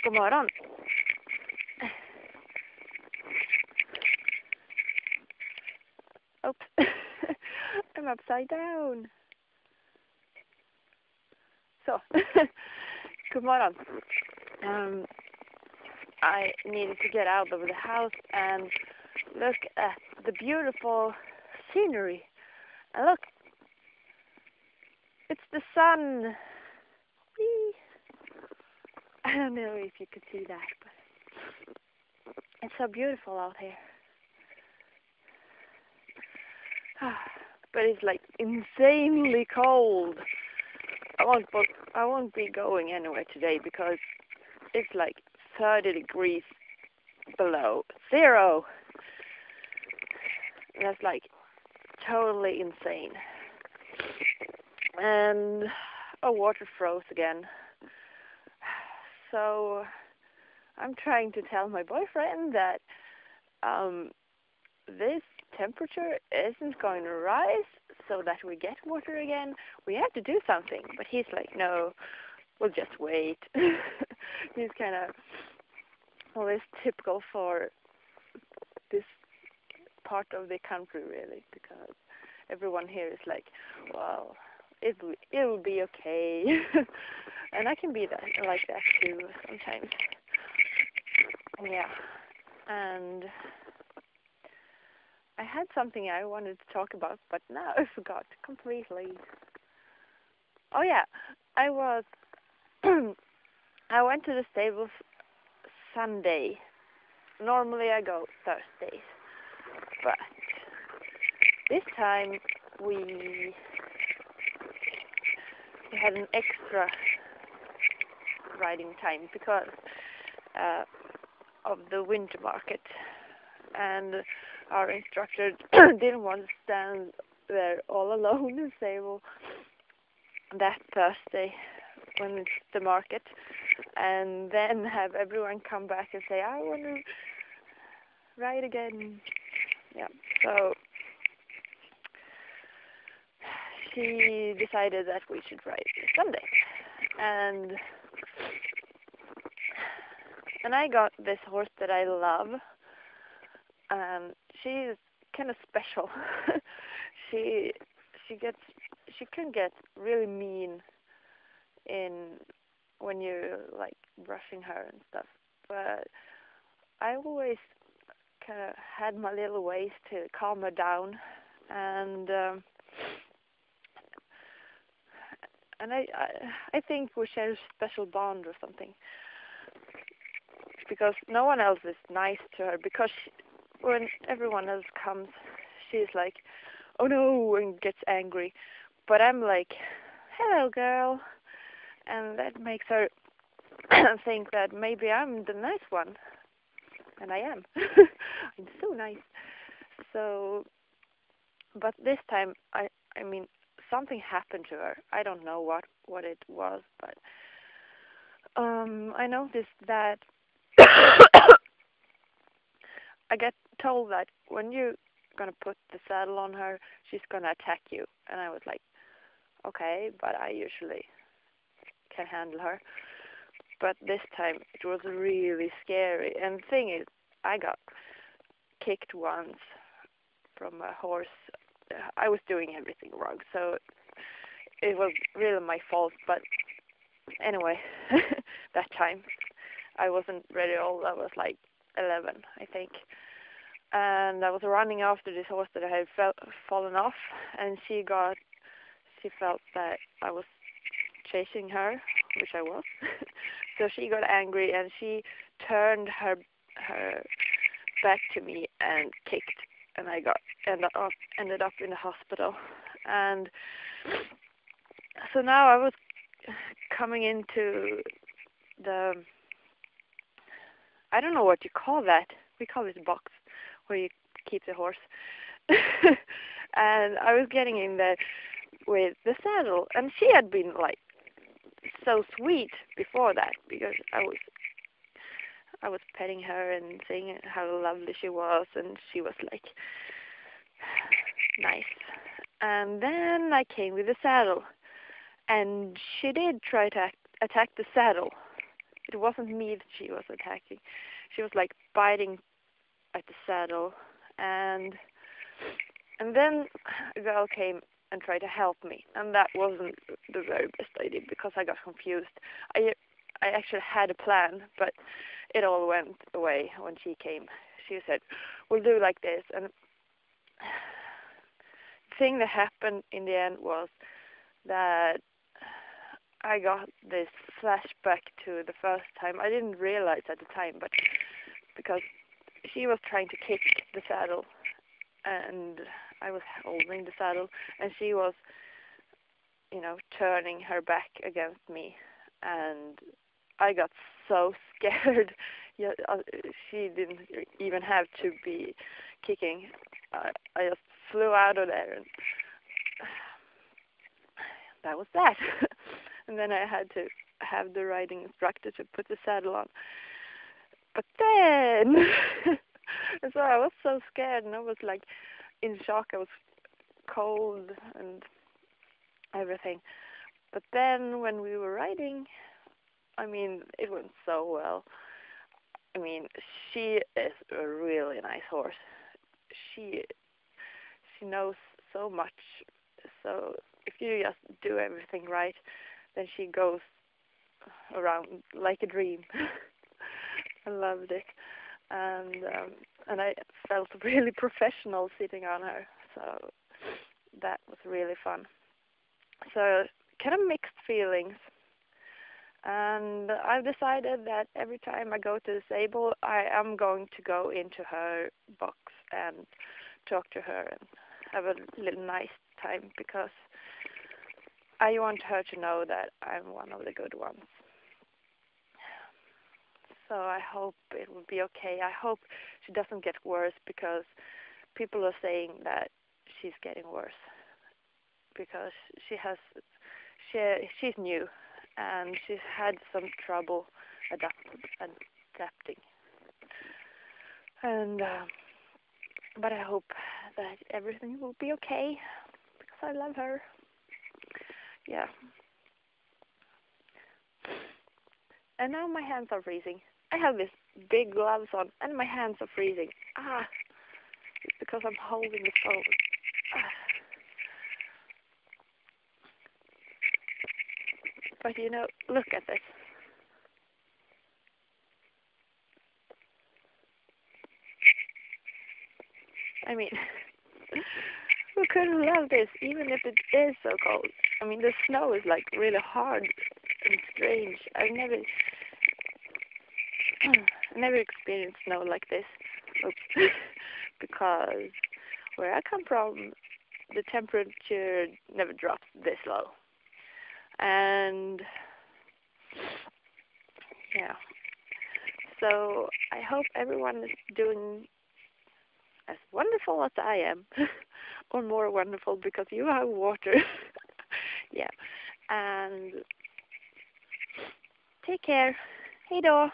God morgon. Oops. I'm upside down. So, good morning. I needed to get out of the house and look at the beautiful scenery. And look, it's the sun. Whee! I don't know if you could see that, but it's so beautiful out here. But it's like insanely cold. I won't be going anywhere today because it's like 30 degrees below zero. That's like totally insane. And water froze again. So I'm trying to tell my boyfriend that this temperature isn't going to rise so that we get water again. We have to do something. But he's like, no, we'll just wait. He's kind of always typical for this part of the country, really, because everyone here is like, well, it will be okay. And I can be like that too sometimes. Yeah. And I had something I wanted to talk about, but now I forgot completely. Oh yeah, I went to the stables Sunday. Normally I go Thursdays, but this time we had an extra riding time because of the winter market, and our instructor didn't want to stand there all alone in the stable that Thursday when it's the market, and then have everyone come back and say, I want to ride again. Yeah, so she decided that we should ride Sunday, and I got this horse that I love. She's kind of special. she can get really mean when you're like brushing her and stuff. But I always kind of had my little ways to calm her down, and I think we share a special bond or something, because no one else is nice to her, because when everyone else comes, she's like, oh no, and gets angry. But I'm like, hello girl, and that makes her think that maybe I'm the nice one, and I am. I'm so nice. So, but this time, I mean, something happened to her. I don't know what it was, but I noticed that I get told that when you're gonna put the saddle on her, she's gonna attack you. And I was like, okay, but I usually can handle her. But this time it was really scary. And the thing is, I got kicked once from a horse. I was doing everything wrong, so it was really my fault. But anyway, that time I wasn't very old. I was like 11, I think. And I was running after this horse that I had fallen off, and she felt that I was chasing her, which I was. So she got angry and she turned her back to me and kicked, and I ended up in the hospital. And so now I was coming into the, I don't know what you call that. We call it a box where you keep the horse. And I was getting in there with the saddle, and she had been like so sweet before that, because I was petting her and saying how lovely she was, and she was like nice. And then I came with the saddle, and she did try to attack the saddle, it wasn't me that she was attacking. She was like biting at the saddle, and then a girl came and tried to help me, and that wasn't the very best idea because I got confused. I actually had a plan, but it all went away when she came. She said, "We'll do like this," and the thing that happened in the end was that I got this flashback to the first time. I didn't realize at the time, but because she was trying to kick the saddle, and I was holding the saddle, and she was, turning her back against me, and I got so scared. Yeah, she didn't even have to be kicking. I just flew out of there, and that was that. And then I had to have the riding instructor to put the saddle on. But then, and so I was so scared, and I was like in shock. I was cold and everything. But then when we were riding, it went so well. She is a really nice horse. She knows so much. So if you just do everything right, then she goes around like a dream. I loved it, and I felt really professional sitting on her. So that was really fun. So kind of mixed feelings. And I've decided that every time I go to the stable, I am going to go into her box and talk to her and have a little nice time, because I want her to know that I'm one of the good ones. So I hope it will be okay. I hope she doesn't get worse, because people are saying that she's getting worse because she's new and she's had some trouble adapting. And but I hope that everything will be okay, because I love her. Yeah. And now my hands are freezing. I have these big gloves on, and my hands are freezing. It's because I'm holding the phone. But look at this. Who couldn't love this, even if it is so cold? The snow is like really hard and strange. I never experienced snow like this. Oops. Because where I come from, the temperature never drops this low. And yeah. So I hope everyone is doing as wonderful as I am, or more wonderful, because you have water. Yeah. And take care. Hej då.